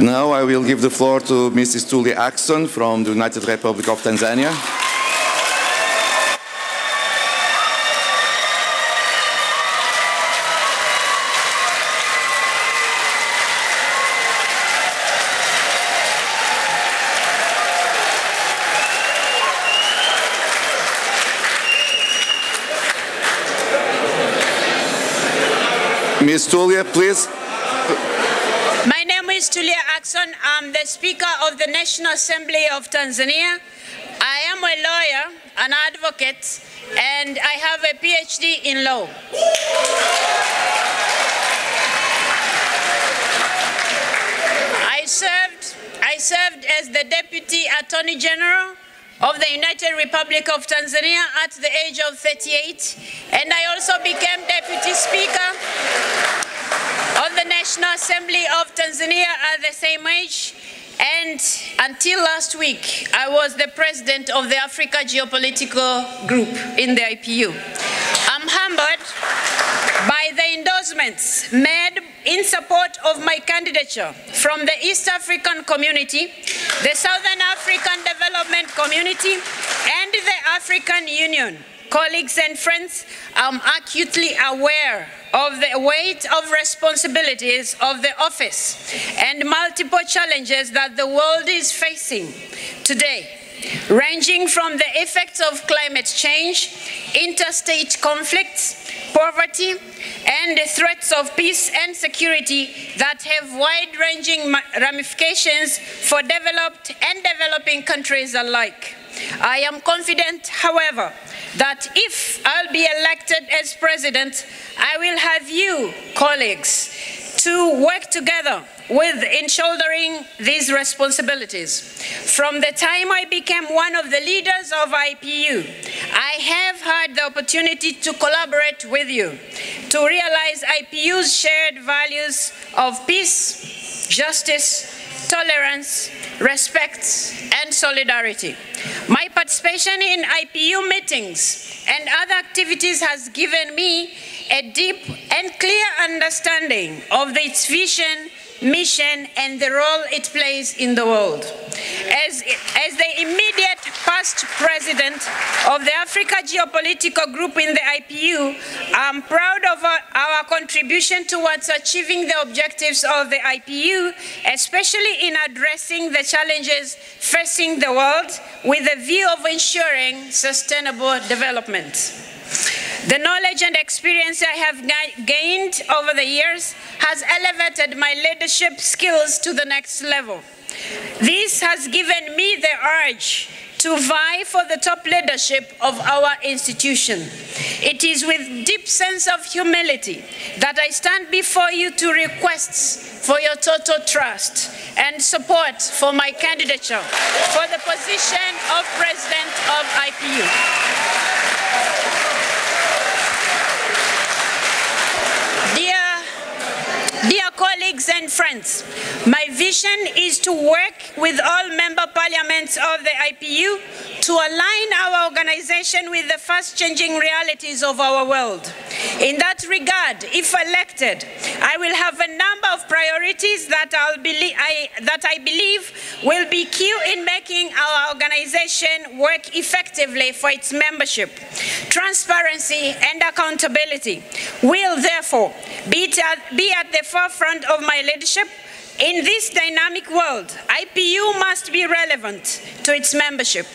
Now I will give the floor to Mrs. Tulia from the United Republic of Tanzania. Ms. Tulia, please. My name is Tulia. I'm the Speaker of the National Assembly of Tanzania. I am a lawyer, an advocate, and I have a PhD in law. I served as the Deputy Attorney General of the United Republic of Tanzania at the age of 38, and I also became Deputy Speaker of the National Assembly of Tanzania at the same age, and until last week, I was the President of the Africa Geopolitical Group in the IPU. I'm humbled by the endorsements made in support of my candidature from the East African Community, the Southern African Development Community, and the African Union. Colleagues and friends, I'm acutely aware of the weight of responsibilities of the office and multiple challenges that the world is facing today, ranging from the effects of climate change, interstate conflicts, poverty, and the threats of peace and security that have wide-ranging ramifications for developed and developing countries alike. I am confident, however, that if I'll be elected as president, I will have you, colleagues, to work together in shouldering these responsibilities. From the time I became one of the leaders of IPU, I have had the opportunity to collaborate with you to realize IPU's shared values of peace, justice, tolerance, respect, and solidarity. My participation in IPU meetings and other activities has given me a deep and clear understanding of its vision, mission, and the role it plays in the world. As the immediate past president of the Africa Geopolitical Group in the IPU, I'm proud of our contribution towards achieving the objectives of the IPU, especially in addressing the challenges facing the world with a view of ensuring sustainable development. The knowledge and experience I have gained over the years has elevated my leadership skills to the next level. This has given me the urge to vie for the top leadership of our institution. It is with deep sense of humility that I stand before you to request for your total trust and support for my candidature for the position of President of IPU. Dear colleagues and friends, my vision is to work with all member parliaments of the IPU to align our organization with the fast-changing realities of our world. In that regard, if elected, I will have a number of priorities that I believe will be key in making our organization work effectively for its membership. Transparency and accountability will therefore be at the forefront of my leadership. In this dynamic world, IPU must be relevant to its membership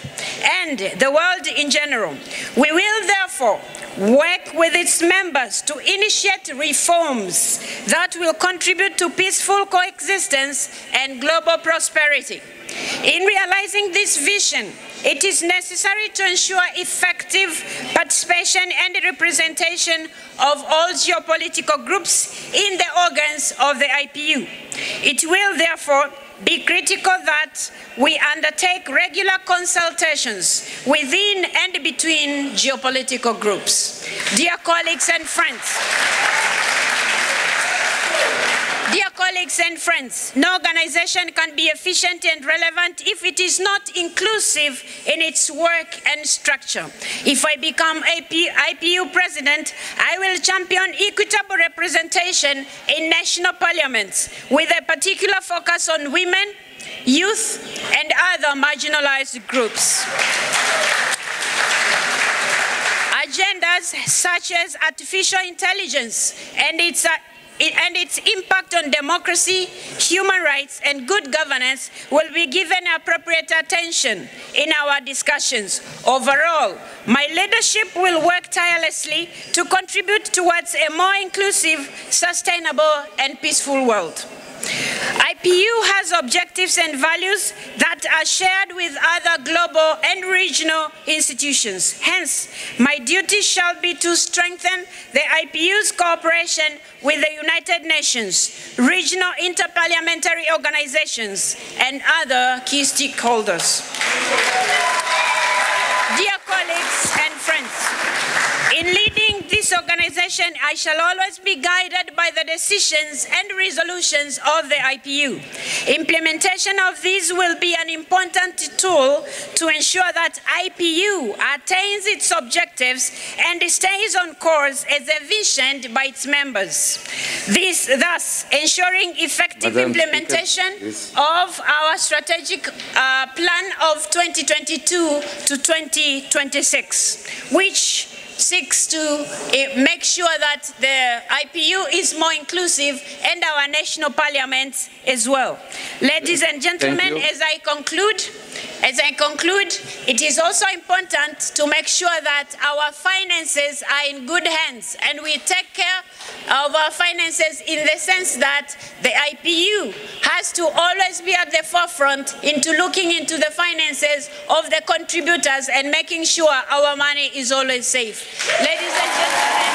and the world in general. We will therefore work with its members to initiate reforms that will contribute to peaceful coexistence and global prosperity. In realizing this vision, it is necessary to ensure effective participation and representation of all geopolitical groups in the organs of the IPU. It will therefore be critical that we undertake regular consultations within and between geopolitical groups. Dear colleagues and friends, colleagues and friends, no organization can be efficient and relevant if it is not inclusive in its work and structure. If I become IPU president, I will champion equitable representation in national parliaments with a particular focus on women, youth, and other marginalized groups. Agendas such as artificial intelligence and its impact on democracy, human rights, and good governance will be given appropriate attention in our discussions. Overall, my leadership will work tirelessly to contribute towards a more inclusive, sustainable, and peaceful world. IPU has objectives and values that are shared with other global and regional institutions. Hence, my duty shall be to strengthen the IPU's cooperation with the United Nations, regional interparliamentary organizations, and other key stakeholders. Dear colleagues and friends, in leading this organization, I shall always be guided by the decisions and resolutions of the IPU. Implementation of these will be an important tool to ensure that IPU attains its objectives and stays on course as envisioned by its members. This thus ensuring effective implementation of our strategic plan of 2022 to 2026, which seeks to make sure that the IPU is more inclusive and our national parliaments as well. Ladies and gentlemen, as I conclude, it is also important to make sure that our finances are in good hands and we take care of our finances in the sense that the IPU has to always be at the forefront into looking into the finances of the contributors and making sure our money is always safe. Ladies and gentlemen,